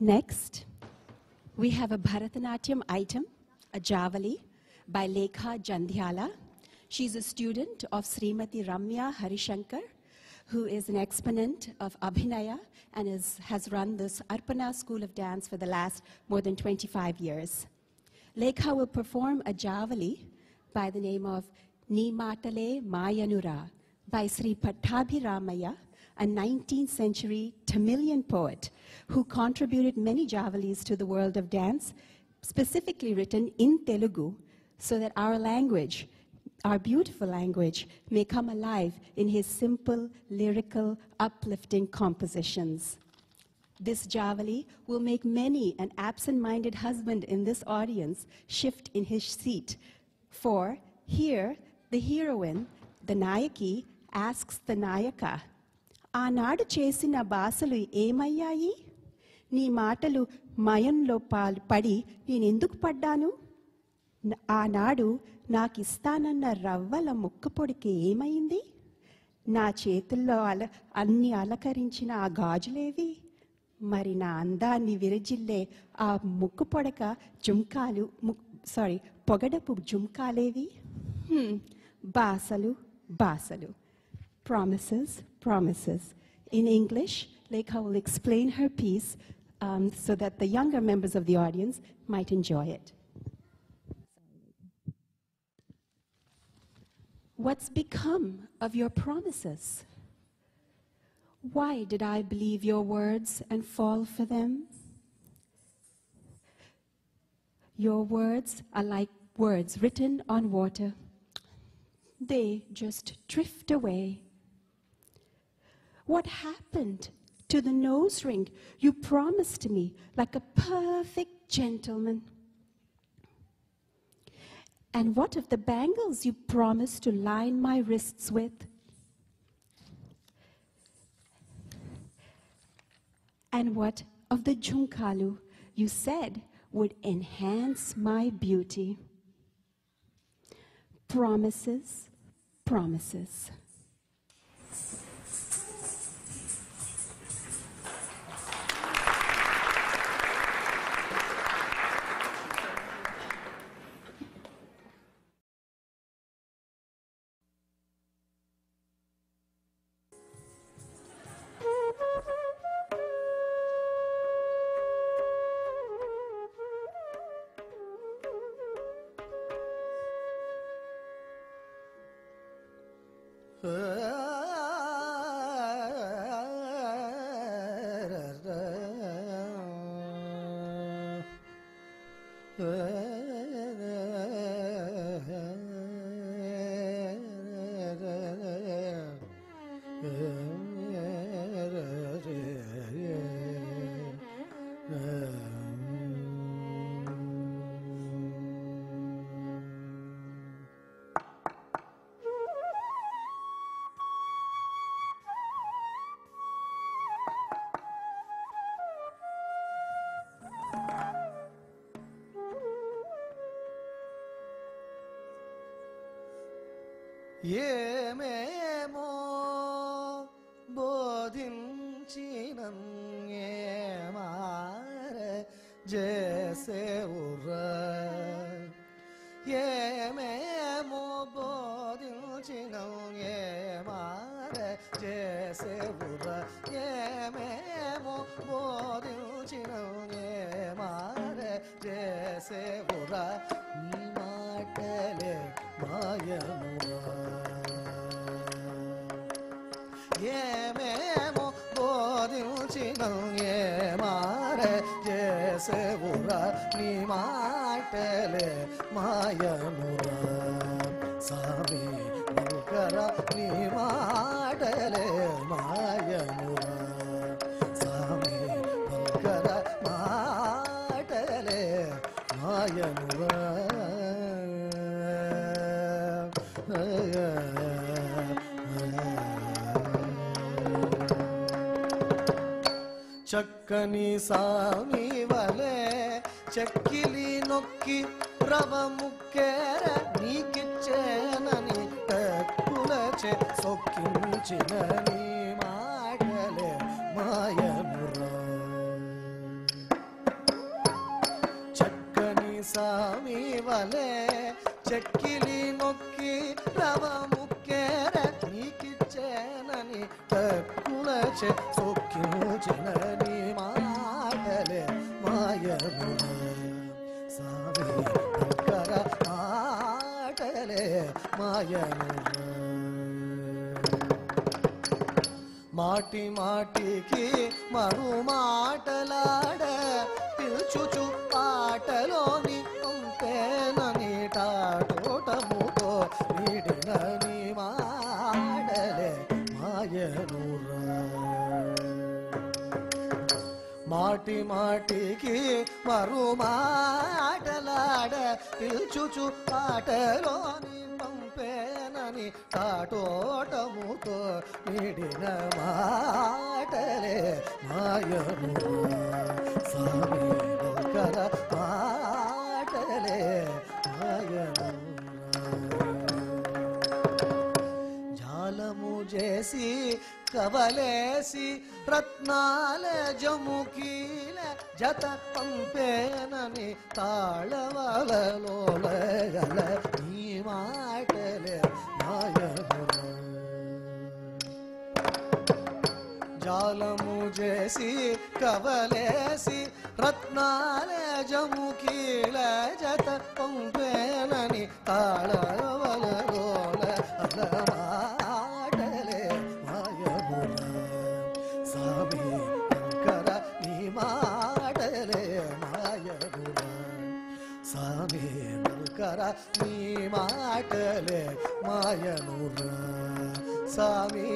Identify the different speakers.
Speaker 1: Next, we have a Bharatanatyam item, a Javali, by Lekha Jandhyala. She's a student of Srimati Ramya Harishankar, who is an exponent of Abhinaya and has run this Arpana School of Dance for the last more than 25 years. Lekha will perform a Javali by the name of Ni Matale Mayanura by Sri Pattabhiramaya, a 19th century Tamilian poet who contributed many Javalis to the world of dance, specifically written in Telugu, so that our language, our beautiful language, may come alive in his simple, lyrical, uplifting compositions. This Javali will make many an absent-minded husband in this audience shift in his seat. For here, the heroine, the Nayaki, asks the Nayaka, ఆనాడు చేసిన బాసలు ఏమయ్యాయి? నీ మాటలు మయంలో పడి నేనెందుకు పడ్డాను? ఆనాడు నాకిస్తానన్న రవ్వల ముక్కుపొడికి ఏమైంది? నా చేతుల్లో అన్ని అలకరించిన ఆ గాజులేవి? మరి నా అందాన్ని విరజిల్లే ఆ ముక్కుపొడక జుంకాలు పొగడపు జుంకాలేవి? బాసలు బాసలు. Promises, promises. In English, Lekha will explain her piece so that the younger members of the audience might enjoy it. What's become of your promises? Why did I believe your words and fall for them? Your words are like words written on water. They just drift away. What happened to the nose ring you promised me like a perfect gentleman? And what of the bangles you promised to line my wrists with? And what of the jhunkalu you said would enhance my beauty? Promises, promises.
Speaker 2: ఏమేమో బోధించినం ఏమారే చేసేవురా ఏమేమో బోధించినం ఏమారే చేసేవురా ఏమేమో బోధించినం ఏమారే చేసేవురా నీ మాటలే మాయమురా ఏమేమో బోధించినం ఏమారే చేసేవురా నీ మాటలే మాయమురా సామి వల్కరా నీ మాటలే మాయమురా సామి వల్కరా మాటలే మాయమురా చక్కని సామి వలే చెక్కిలి నొక్కి రవ ముక్కేర నీకిచ్చేనని తక్కులచే సొక్కించిన నీ మాటలే మాయమురా సామి వలే చెక్కిలి నొక్కి రవ ముక్కేర నీకిచ్చేనని తక్కులచే సొక్కించినని మాటలే మాయను సామి దగ్గర మాటలే మాయను మాటి మాటికి మరు మాటలాడ పిలుచుచు పాటలోని పంపేనని టాటోటముతో నీడినని మాటలే మాయనురా మాటి మాటికి మరు మాటలాడ పిలుచుచు పాటలోని పంపేనని టాటోటముతో నీడిన మాటలే మాయను సామి దగ్గర మాటలే మాయను జాలము చేసి కవలేసి రత్నాల జముకీల జత పంపేనని తాళవలలోలగల ఈ మాటలే మాయను జాలము చేసి కవలేసి రత్నాల జముకీల జత పంపేనని తాళవలలోల మాటలే మాయను సామి శంకర నీ మాటలే మాయను సామి శంకర నీ మాటలే మాయను సామి